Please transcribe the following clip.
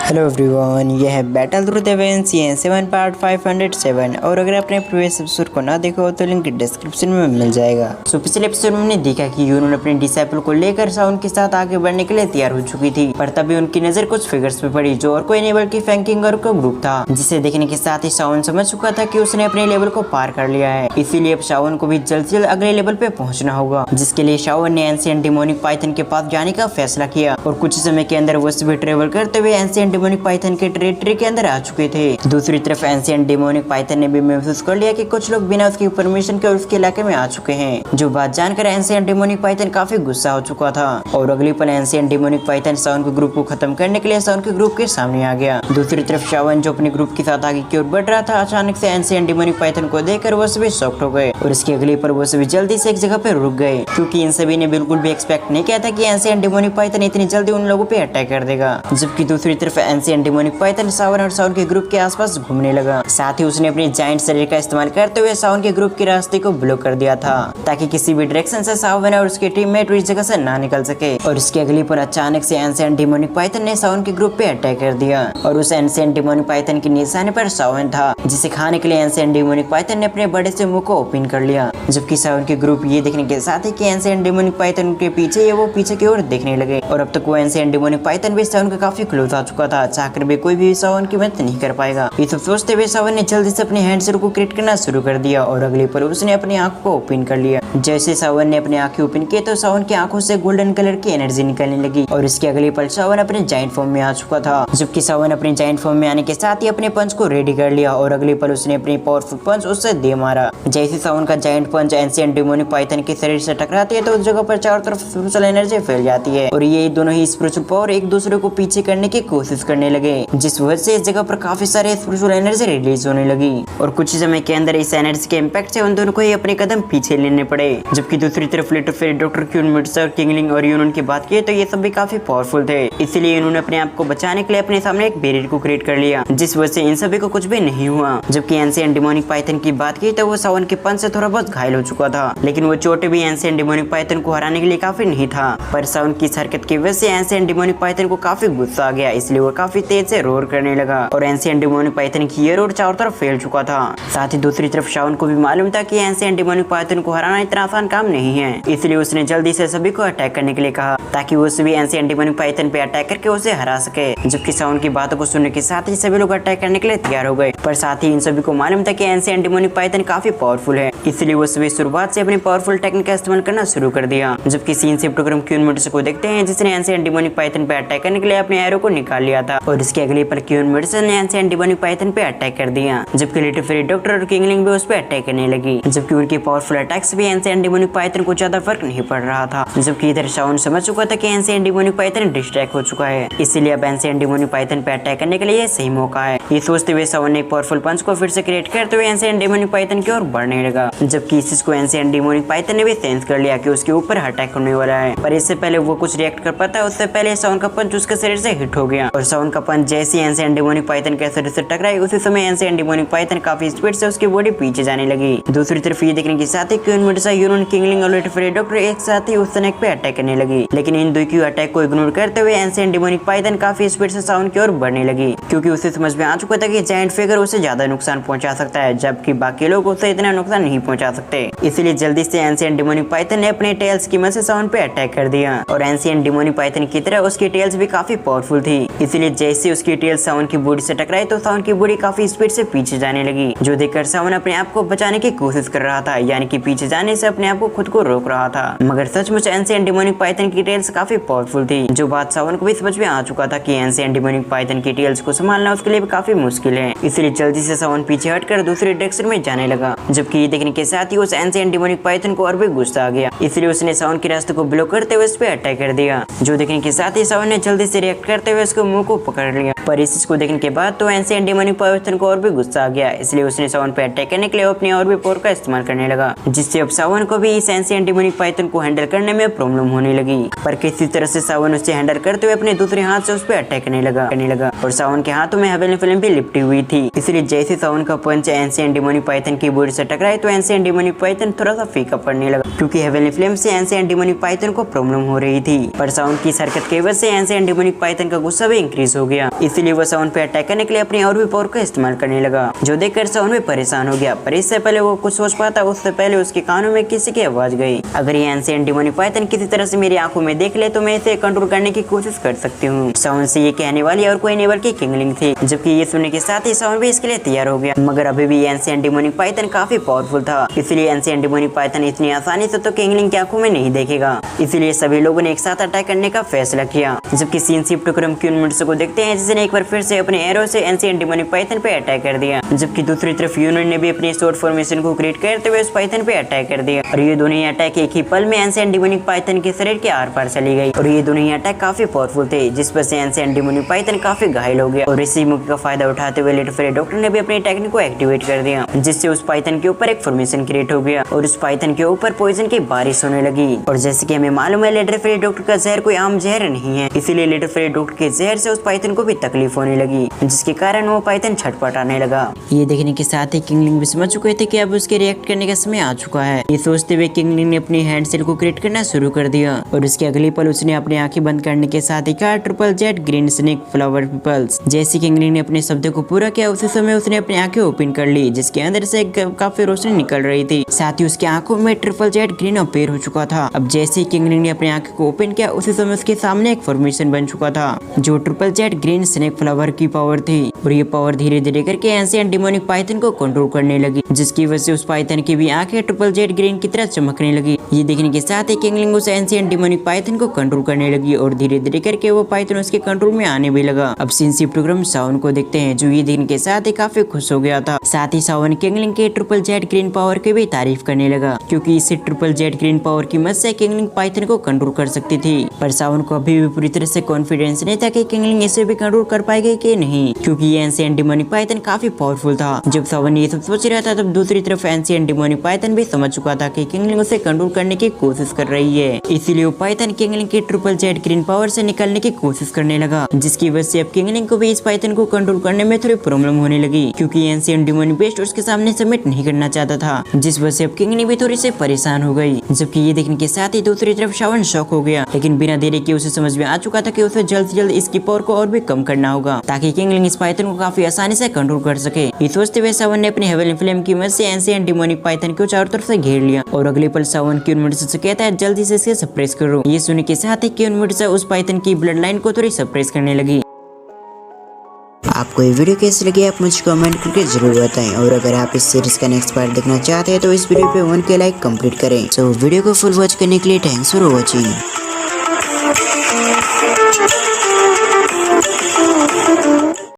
Hello everyone, यह है battle through the veins season 7 part 507। और अगर आपने प्रीवियस एपिसोड को ना देखा हो तो लिंक डिस्क्रिप्शन में मिल जाएगा। सो पिछले एपिसोड में हमने देखा कि यूनोन अपने डिसाइपल को लेकर साउन के साथ आगे बढ़ने के लिए तैयार हो चुकी थी, पर तभी उनकी नजर कुछ फिगर्स पे पड़ी जो और कोई नहीं बल्कि फैंकिंगर का ग्रुप था, जिसे देखने के साथ ही साउन समझ चुका था कि उसने अपने लेवल को पार कर लिया है। इसीलिए अब साउन को भी जल्द से जल्द अगले लेवल पे पहुंचना होगा, जिसके लिए साउन ने एंशिएंट डेमोनिक पाइथन के पास जाने का फैसला किया और कुछ समय के अंदर वो सभी ट्रेवल करते हुए एंशिएंट डेमोनिक पाइथन के टेरिटरी के अंदर आ चुके थे। दूसरी तरफ एंशिएंट डेमोनिक पाइथन ने भी महसूस कर लिया कि कुछ लोग बिना उसकी परमिशन के उसके इलाके में आ चुके हैं, जो बात जानकर एंशिएंट डेमोनिक पाइथन काफी गुस्सा हो चुका था और अगली पल एंशिएंट डेमोनिक पाइथन साउन के ग्रुप को खत्म करने के लिए साउन के ग्रुप के सामने आ गया। दूसरी तरफ सावन जो अपने ग्रुप के साथ आगे की ओर बढ़ रहा था, अचानक से एंशिएंट डेमोनिक पाइथन को देखकर वो सभी शॉक्ड हो गए और इसकी अगली पर वो सभी जल्दी से एक जगह पे रुक गए, क्योंकि इन सभी ने बिल्कुल भी एक्सपेक्ट नहीं किया था कि एंशिएंट डेमोनिक पाइथन इतनी जल्दी उन लोगों पे अटैक कर देगा। जबकि दूसरी तरफ एंशिएंट डेमोनिक पाइथन सावन और साउन के ग्रुप के आसपास घूमने लगा। साथ ही उसने अपने जायंट शरीर का इस्तेमाल करते हुए सावन के ग्रुप के रास्ते को ब्लॉक कर दिया था, ताकि किसी भी डायरेक्शन से सावन और उसके टीममेट इस जगह से ना निकल सके। और इसके अगली पर अचानक से एंशिएंट डेमोनिक पाइथन ने सावन के ग्रुप पे अटैक कर दिया और उस एंशिएंट डेमोनिक पाइथन के निशाने पर सावन था, जिसे खाने के लिए एंशिएंट डेमोनिक पाइथन ने अपने बड़े से मुंह को ओपन कर लिया। जबकि सावन के ग्रुप ये देखने के साथ ही कि एंशिएंट डेमोनिक पाइथन के पीछे वो पीछे की ओर देखने लगे और अब तक वो एंशिएंट डेमोनिक पाइथन भी सावन का काफी क्लोज आ चुका था, चाहकर भी कोई भी सावन की मदद नहीं कर पाएगा। ये सब सोचते हुए सावन ने जल्दी से अपने हैंडसर को क्रिएट करना शुरू कर दिया और अगली पल उसने अपनी आंख को ओपन कर लिया। जैसे सावन ने अपनी आंखें ओपन की तो सावन की आंखों से गोल्डन कलर की एनर्जी निकलने लगी और इसके अगले पल सावन अपने जायंट फॉर्म में आ चुका था। जबकि सावन अपने जायंट फॉर्म में आने के साथ ही अपने पंच को रेडी कर लिया और अगले पल उसने अपनी पावरफुल पंच उससे दे मारा। जैसे सावन का जायंट पंच एंशिएंट डेमोनिक पाइथन के शरीर से टकराती है तो उस जगह पर चारों तरफ स्पिरिचुअल एनर्जी फैल जाती है और ये दोनों ही स्पिरिचुअल पावर एक दूसरे को पीछे करने की कोशिश करने लगे, जिस वजह से इस जगह पर काफी सारे स्पिरिचुअल एनर्जी रिलीज होने लगी और कुछ समय के अंदर इस एनर्जी के इम्पैक्ट से उन दोनों को ही अपने कदम पीछे लेने पड़े। जबकि दूसरी तरफ लेटर फिर डॉक्टर क्यून मिर्सा, किंगलिंग और यूनोन की बात की तो ये सब भी काफी पावरफुल थे, इसलिए इन्होंने अपने आप को बचाने के लिए अपने सामने एक बैरियर को क्रिएट कर लिया, जिस वजह से इन सभी को कुछ भी नहीं हुआ। जबकि एंशिएंट डेमोनिक पाइथन की बात की तो वो सावन के पंच से थोड़ा बहुत घायल हो चुका था, लेकिन वो चोट भी एंशिएंट डेमोनिक पाइथन को हराने के लिए काफी नहीं था। पर सावन की इस हरकत की वजह से एंशिएंट डेमोनिक पाइथन को काफी गुस्सा आ गया, इसलिए वो काफी तेज से रोर करने लगा और एंशिएंट डेमोनिक पाइथन की ये रोर चारों तरफ फैल चुका था। साथ ही दूसरी तरफ सावन को भी मालूम था कि एंशिएंट डेमोनिक पाइथन को हराना इतना आसान काम नहीं है, इसलिए उसने जल्दी से सभी को अटैक करने के लिए कहा ताकि वो सभी एंशिएंट डेमोनिक पाइथन पे अटैक करके उसे हरा सके। जबकि सावन की बातों को सुनने के साथ ही सभी लोग अटैक करने के लिए तैयार हो गए, पर साथ ही इन सभी को मालूम था कि एंशिएंट डेमोनिक पाइथन काफी पावरफुल है, इसलिए वो सभी शुरुआत से अपनी पावरफुल टेक्निक का इस्तेमाल करना शुरू कर दिया। जबकि सीन शिफ्ट होकर हम क्यून मिर्सा को देखते हैं, जिसने एंशिएंट डेमोनिक पाइथन पे अटैक करने के लिए अपने एरो को निकाल लिया था और इसके अगले पर क्यून मिर्सा ने एंशिएंट डेमोनिक पाइथन पे अटैक कर दिया। जबकि लेटर फिर डॉक्टर और किंगलिंग भी उस पर अटैक करने लगी, जबकि उनकी पावरफुल अटैक से भी एंशिएंट डेमोनिक पाइथन को ज्यादा फर्क नहीं पड़ रहा था। जबकि इधर सावन समझ चुका था कि एंशिएंट डेमोनिक पाइथन डिस्ट्रैक्ट हो चुका है, इसीलिए अब एंशिएंट डेमोनिक पाइथन पे अटैक करने के लिए सही मौका है। ये सोचते हुए सावन ने पावरफुल पंच को फिर से क्रिएट करते हुए एंशिएंट डेमोनिक पाइथन की ओर बढ़ने लगा। जबकि इस चीज को एंशिएंट डेमोनिक पाइथन ने भी सेंस कर लिया कि उसके ऊपर अटैक होने वाला है, पर इससे पहले वो कुछ रिएक्ट कर पाता है उससे पहले सावन का पंच उसके शरीर से हिट हो गया और सावन का पंच जैसे एंशिएंट डेमोनिक पाइथन के शरीर से टकराई उसी समय एंशिएंट डेमोनिक पाइथन काफी स्पीड से उसकी बॉडी पीछे जाने लगी। दूसरी तरफ ये देखने के साथ ही क्यून मिर्सा, यूनोन, किंगलिंग और लेटर फिर डॉक्टर एक साथ ही उस स्नेक पे अटैक करने लगी, लेकिन इन दो की अटैक को इग्नोर करते हुए एंशिएंट डेमोनिक पाइथन काफी स्पीड से सावन की ओर बढ़ने लगी, क्योंकि उसे समझ में आ चुका था कि जायंट फिगर उसे ज्यादा नुकसान पहुंचा सकता है, जबकि बाकी लोग उसे इतना नुकसान नहीं पहुंचा सकते। इसलिए जल्दी से एंशिएंट डेमोनिक पाइथन ने अपने टेल्स की मदद से सावन पे अटैक कर दिया और एंशिएंट डेमोनिक पाइथन की तरह उसकी टेल्स भी काफी पावरफुल थी, इसलिए जैसे उसकी टेल्स सावन की बॉडी से टकराई तो सावन की बॉडी काफी स्पीड से पीछे जाने लगी, जो देखकर सावन अपने आप को बचाने की कोशिश कर रहा था, यानी कि पीछे जाने से अपने आप को खुद को रोक रहा था। मगर सचमुच एंशिएंट डेमोनिक पाइथन की टेल्स काफी पावरफुल थी, जो बात सावन को भी समझ में आ चुका था कि एंशिएंट डेमोनिक पाइथन की टेल्स को संभालना उसके लिए भी काफी मुश्किल है, इसलिए जल्दी से सावन पीछे हटकर दूसरे डायरेक्शन में जाने लगा। जबकि ये देखने के साथ ही उस एंशिएंट डेमोनिक पाइथन को और भी गुस्सा आ गया, इसलिए उसने सावन के रास्ते को ब्लॉक करते हुए उस पे अटैक कर दिया, जो देखने के साथ ही सावन ने जल्दी से रिएक्ट करते हुए उसके मुंह को पकड़ लिया। पर इस चीज को देखने के बाद तो एंशिएंट डेमोनिक पाइथन को और भी गुस्सा आ गया, इसलिए उसने सावन पे अटैक करने के लिए अपनी और भी पावर का इस्तेमाल करने लगा, जिससे अब सावन को भी इस एंशिएंट डेमोनिक पाइथन को हैंडल करने में प्रॉब्लम होने लगी। पर किसी तरह से सावन उसे हैंडल करते हुए अपने दूसरे हाथ से उस पे अटैक करने लगा और सावन के हाथों में हेवनली फ्लेम भी लिपटी हुई थी, इसलिए जैसे सावन का पंच एंशिएंट डेमोनिक पाइथन की बॉडी से टकराए तो एंशिएंट डेमोनिक पाइथन थोड़ा सा फीका पड़ने लगा, क्योंकि हेवनली फ्लेम से एंशिएंट डेमोनिक पाइथन को प्रॉब्लम हो रही थी। पर सावन की हरकत की वजह से एंशिएंट डेमोनिक पाइथन का गुस्सा भी इंक्रीज हो गया। इसीलिए वो सावन पे अटैक करने के लिए अपनी और भी पावर का इस्तेमाल करने लगा, जो देखकर सावन भी परेशान हो गया। पर इससे पहले वो कुछ सोच पाता उससे पहले उसके कानों में किसी की आवाज गई। अगर ये एंशिएंट डिमोनिक पाइथन किसी तरह से मेरी आंखों में देख ले तो मैं इसे कंट्रोल करने की कोशिश कर सकती हूँ। सावन से ये कहने वाली और कोई नहीं बल्कि किंगलिंग थी। जबकि ये सुनने के साथ ही सावन भी इसके लिए तैयार हो गया। मगर अभी भी एंशिएंट डिमोनिक पाइथन काफी पावरफुल था, इसलिए एंशिएंट डिमोनिक पाइथन इतनी आसानी से तो किंगलिंग की आंखों में नहीं देखेगा। इसलिए सभी लोगों ने एक साथ अटैक करने का फैसला किया। जबकि सीन शिफ्ट होकर हम क्यून को देखते हैं जिसने एक बार फिर से अपने एरो से एंशिएंट डिमोनिक पाइथन पे अटैक कर दिया। जबकि दूसरी तरफ यूनियन ने भी अपनी स्वॉर्ड फॉर्मेशन को क्रिएट करते हुए उस पाइथन पे अटैक कर दिया। और ये दोनों ही अटैक एक ही पल में एंशिएंट डिमोनिक पाइथन के शरीर के आर पार चली गई। और ये दोनों ही अटैक काफी पावरफुल थे, जिस पर से एंशिएंट डिमोनिक पाइथन काफी घायल हो गया। और इसी मौके का फायदा उठाते हुए लिटिल फेरी डॉक्टर ने भी अपनी टेक्निक को एक्टिवेट कर दिया, जिससे उस पाइथन के ऊपर एक फॉर्मेशन क्रिएट हो गया और उस पाइथन के ऊपर पॉइजन की बारिश होने लगी। और जैसे कि हमें मालूम है लिटिल फेरी डॉक्टर का जहर कोई आम जहर नहीं है, इसीलिए लिटिल फेरी डॉक्टर के जहर से उस पाइथन को भी तकलीफ होने लगी, जिसके कारण वो पाइथन छटपटाने लगा। ये देखने के साथ ही किंगलिंग भी समझ चुके थे कि अब उसके रिएक्ट करने का समय आ चुका है। ये सोचते हुए किंगलिंग ने अपनी हैंड सेल को क्रिएट करना शुरू कर दिया और उसके अगले पल उसने अपनी आंखें बंद करने के साथ ही कहा triple jet green snake flower peoples. जैसे किंगलिंग ने अपने शब्द को पूरा किया उसी समय उसने अपनी आंखें ओपन कर ली, जिसके अंदर से काफी रोशनी निकल रही थी। साथ ही उसकी आंखों में ट्रिपल जेट ग्रीन अपीयर हो चुका था। अब जैसे ही किंगलिंग ने अपनी आंखों को ओपन किया उसी समय उसके सामने एक फॉर्मेशन बन चुका था, जो triple jet green snake flower की पावर थी। और ये पावर धीरे धीरे करके एंशिएंट डिमोनिक पाइथन को कंट्रोल करने लगी, जिसकी वजह से उस पाइथन की भी आंखें ट्रिपल जेट ग्रीन की तरह चमकने लगी। ये देखने के साथ ही किंगलिंग उस एंशिएंट डिमोनिक पाइथन को कंट्रोल करने लगी और धीरे धीरे करके वो पाइथन उसके कंट्रोल में आने भी लगा। अब सीन शिफ्ट होकर हम सावन को देखते हैं, जो ये देखने के साथ ही काफी खुश हो गया था। साथ ही सावन किंगलिंग के ट्रिपल जेट ग्रीन पावर की भी तारीफ करने लगा, क्योंकि इससे ट्रिपल जेट ग्रीन पावर की मदद से किंगलिंग पाइथन को कंट्रोल कर सकती थी। पर सावन को अभी भी पूरी तरह से कॉन्फिडेंस नहीं था कि किंगलिंग इसे भी कंट्रोल कर पाएगी कि नहीं, क्योंकि ये एंशिएंट डिमोनिक पाइथन काफी पावरफुल था। जब सावन ये सब सोच रहा था तब दूसरी तरफ एंशिएंट डिमोनिक पाइथन भी समझ चुका था कि किंगलिंग उसे कंट्रोल करने की कोशिश कर रही है। इसीलिए वो पाइथन किंगलिंग की ट्रिपल जेट ग्रीन पावर से निकलने की कोशिश करने लगा, जिसकी वजह से अब किंगलिंग को भी इस पाइथन को कंट्रोल करने में थोड़ी प्रॉब्लम होने लगी, क्योंकि एंशिएंट डिमोनिक बेस्ट उसके सामने सबमिट नहीं करना चाहता था, जिस वजह से अब किंगलिंग भी थोड़ी से परेशान हो गई। जबकि ये देखने के साथ ही दूसरी तरफ सावन शॉक हो गया, लेकिन बिना देरी के उसे समझ में आ चुका था कि उसे जल्द से जल्द इसकी पावर को और भी कम करना होगा, ताकि किंगलिंग इस पाइथन को काफी आसानी से कंट्रोल कर सके। ये सोचते हुए सावन ने अपनी हेवनली फ्लेम की मदद से एंशिएंट डिमोनिक पाइथन को चारों तरफ से घेर लिया और अगले पल सावन क्यून से कहता है जल्दी से इसे सप्रेस करो। ये सुनने के साथ ही क्यून उस पाइथन की ब्लड लाइन को थोड़ी सप्रेस करने लगी। आपको ये वीडियो कैसी लगी आप मुझे कमेंट करके जरूर बताएं, और अगर आप इस सीरीज का नेक्स्ट पार्ट देखना चाहते हैं तो इस वीडियो पे 1K लाइक कंप्लीट करें। तो वीडियो को फुल वॉच करने के लिए थैंक्स फॉर वॉचिंग।